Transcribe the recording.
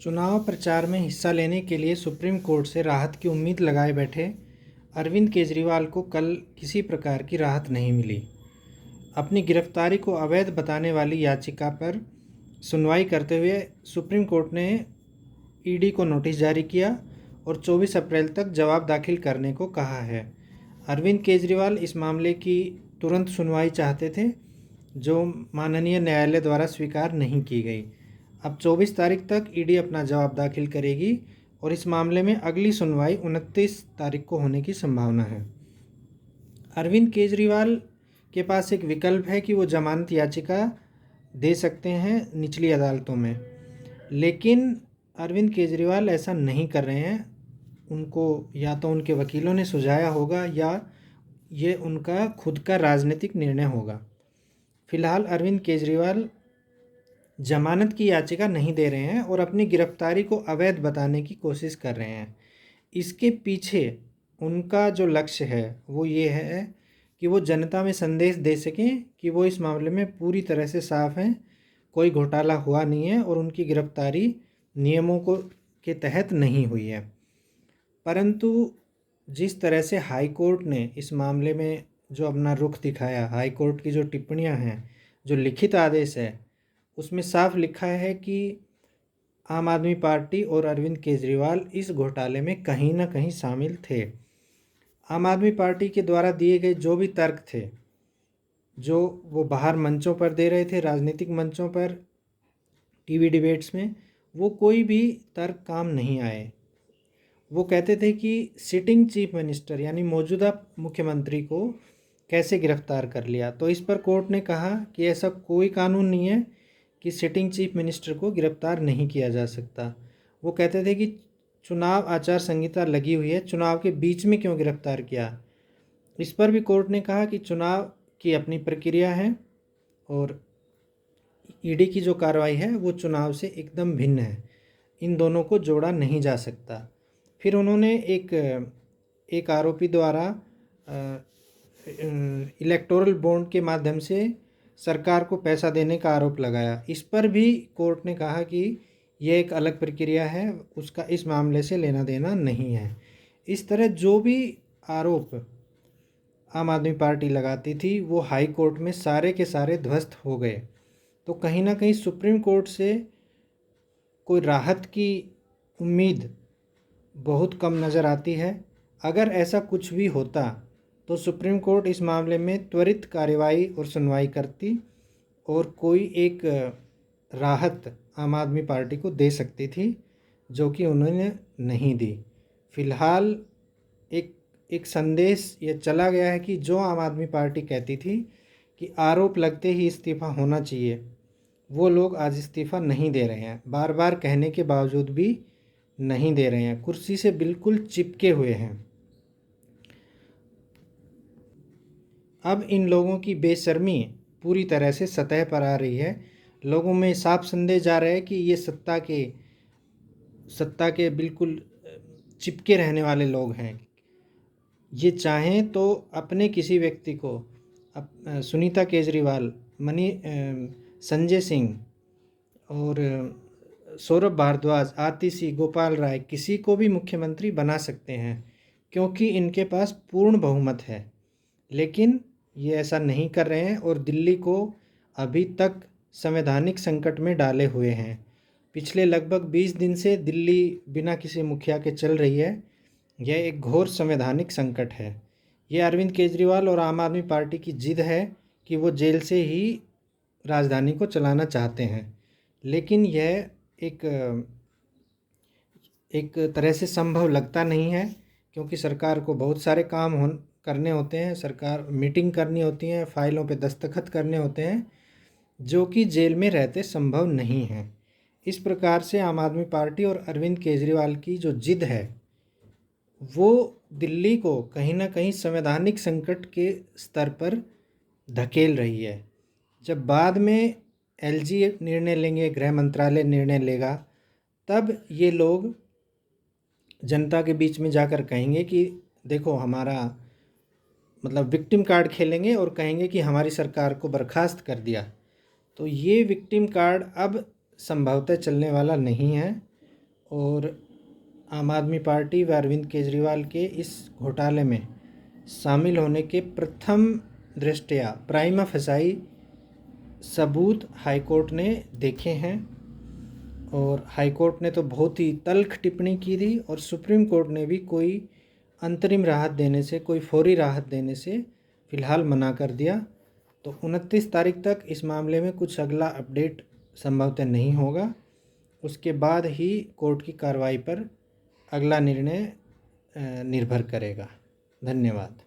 चुनाव प्रचार में हिस्सा लेने के लिए सुप्रीम कोर्ट से राहत की उम्मीद लगाए बैठे अरविंद केजरीवाल को कल किसी प्रकार की राहत नहीं मिली। अपनी गिरफ्तारी को अवैध बताने वाली याचिका पर सुनवाई करते हुए सुप्रीम कोर्ट ने ईडी को नोटिस जारी किया और 24 अप्रैल तक जवाब दाखिल करने को कहा है। अरविंद केजरीवाल इस मामले की तुरंत सुनवाई चाहते थे, जो माननीय न्यायालय द्वारा स्वीकार नहीं की गई। अब 24 तारीख तक ईडी अपना जवाब दाखिल करेगी और इस मामले में अगली सुनवाई 29 तारीख को होने की संभावना है। अरविंद केजरीवाल के पास एक विकल्प है कि वो जमानत याचिका दे सकते हैं निचली अदालतों में, लेकिन अरविंद केजरीवाल ऐसा नहीं कर रहे हैं। उनको या तो उनके वकीलों ने सुझाया होगा या ये उनका खुद का राजनीतिक निर्णय होगा। फिलहाल अरविंद केजरीवाल जमानत की याचिका नहीं दे रहे हैं और अपनी गिरफ्तारी को अवैध बताने की कोशिश कर रहे हैं। इसके पीछे उनका जो लक्ष्य है वो ये है कि वो जनता में संदेश दे सकें कि वो इस मामले में पूरी तरह से साफ हैं, कोई घोटाला हुआ नहीं है और उनकी गिरफ्तारी नियमों के तहत नहीं हुई है। परंतु जिस तरह से हाई कोर्ट ने इस मामले में जो अपना रुख दिखाया, हाई कोर्ट की जो टिप्पणियां हैं, जो लिखित आदेश है, उसमें साफ लिखा है कि आम आदमी पार्टी और अरविंद केजरीवाल इस घोटाले में कहीं ना कहीं शामिल थे। आम आदमी पार्टी के द्वारा दिए गए जो भी तर्क थे, जो वो बाहर मंचों पर दे रहे थे, राजनीतिक मंचों पर, टीवी डिबेट्स में, वो कोई भी तर्क काम नहीं आए। वो कहते थे कि सिटिंग चीफ मिनिस्टर यानी मौजूदा मुख्यमंत्री को कैसे गिरफ्तार कर लिया। तो इस पर कोर्ट ने कहा कि ऐसा कोई कानून नहीं है कि सिटिंग चीफ मिनिस्टर को गिरफ्तार नहीं किया जा सकता। वो कहते थे कि चुनाव आचार संहिता लगी हुई है, चुनाव के बीच में क्यों गिरफ्तार किया। इस पर भी कोर्ट ने कहा कि चुनाव की अपनी प्रक्रिया है और ईडी की जो कार्रवाई है वो चुनाव से एकदम भिन्न है, इन दोनों को जोड़ा नहीं जा सकता। फिर उन्होंने एक आरोपी द्वारा इलेक्टोरल बॉन्ड के माध्यम से सरकार को पैसा देने का आरोप लगाया। इस पर भी कोर्ट ने कहा कि यह एक अलग प्रक्रिया है, उसका इस मामले से लेना देना नहीं है। इस तरह जो भी आरोप आम आदमी पार्टी लगाती थी वो हाई कोर्ट में सारे के सारे ध्वस्त हो गए। तो कहीं ना कहीं सुप्रीम कोर्ट से कोई राहत की उम्मीद बहुत कम नज़र आती है। अगर ऐसा कुछ भी होता तो सुप्रीम कोर्ट इस मामले में त्वरित कार्रवाई और सुनवाई करती और कोई एक राहत आम आदमी पार्टी को दे सकती थी, जो कि उन्होंने नहीं दी। फिलहाल एक संदेश ये चला गया है कि जो आम आदमी पार्टी कहती थी कि आरोप लगते ही इस्तीफ़ा होना चाहिए, वो लोग आज इस्तीफ़ा नहीं दे रहे हैं। बार बार कहने के बावजूद भी नहीं दे रहे हैं, कुर्सी से बिल्कुल चिपके हुए हैं। अब इन लोगों की बेशर्मी पूरी तरह से सतह पर आ रही है। लोगों में साफ संदेश जा रहा है कि ये सत्ता के बिल्कुल चिपके रहने वाले लोग हैं। ये चाहें तो अपने किसी व्यक्ति को, सुनीता केजरीवाल, संजय सिंह और सौरभ भारद्वाज, आतिशी, गोपाल राय, किसी को भी मुख्यमंत्री बना सकते हैं क्योंकि इनके पास पूर्ण बहुमत है। लेकिन ये ऐसा नहीं कर रहे हैं और दिल्ली को अभी तक संवैधानिक संकट में डाले हुए हैं। पिछले लगभग 20 दिन से दिल्ली बिना किसी मुखिया के चल रही है। यह एक घोर संवैधानिक संकट है। ये अरविंद केजरीवाल और आम आदमी पार्टी की जिद है कि वो जेल से ही राजधानी को चलाना चाहते हैं, लेकिन यह एक तरह से संभव लगता नहीं है क्योंकि सरकार को बहुत सारे काम करने होते हैं। सरकार मीटिंग करनी होती है, फाइलों पे दस्तखत करने होते हैं, जो कि जेल में रहते संभव नहीं है। इस प्रकार से आम आदमी पार्टी और अरविंद केजरीवाल की जो जिद है वो दिल्ली को कहीं ना कहीं संवैधानिक संकट के स्तर पर धकेल रही है। जब बाद में एलजी निर्णय लेंगे, गृह मंत्रालय निर्णय लेगा, तब ये लोग जनता के बीच में जाकर कहेंगे कि देखो हमारा विक्टिम कार्ड खेलेंगे और कहेंगे कि हमारी सरकार को बर्खास्त कर दिया। तो ये विक्टिम कार्ड अब संभवतः चलने वाला नहीं है और आम आदमी पार्टी व अरविंद केजरीवाल के इस घोटाले में शामिल होने के प्रथम दृष्टया प्राइमा फेसाई सबूत हाईकोर्ट ने देखे हैं। और हाईकोर्ट ने तो बहुत ही तल्ख टिप्पणी की थी और सुप्रीम कोर्ट ने भी कोई अंतरिम राहत देने से, कोई फौरी राहत देने से फ़िलहाल मना कर दिया। तो 29 तारीख तक इस मामले में कुछ अगला अपडेट संभवतः नहीं होगा। उसके बाद ही कोर्ट की कार्रवाई पर अगला निर्णय निर्भर करेगा। धन्यवाद।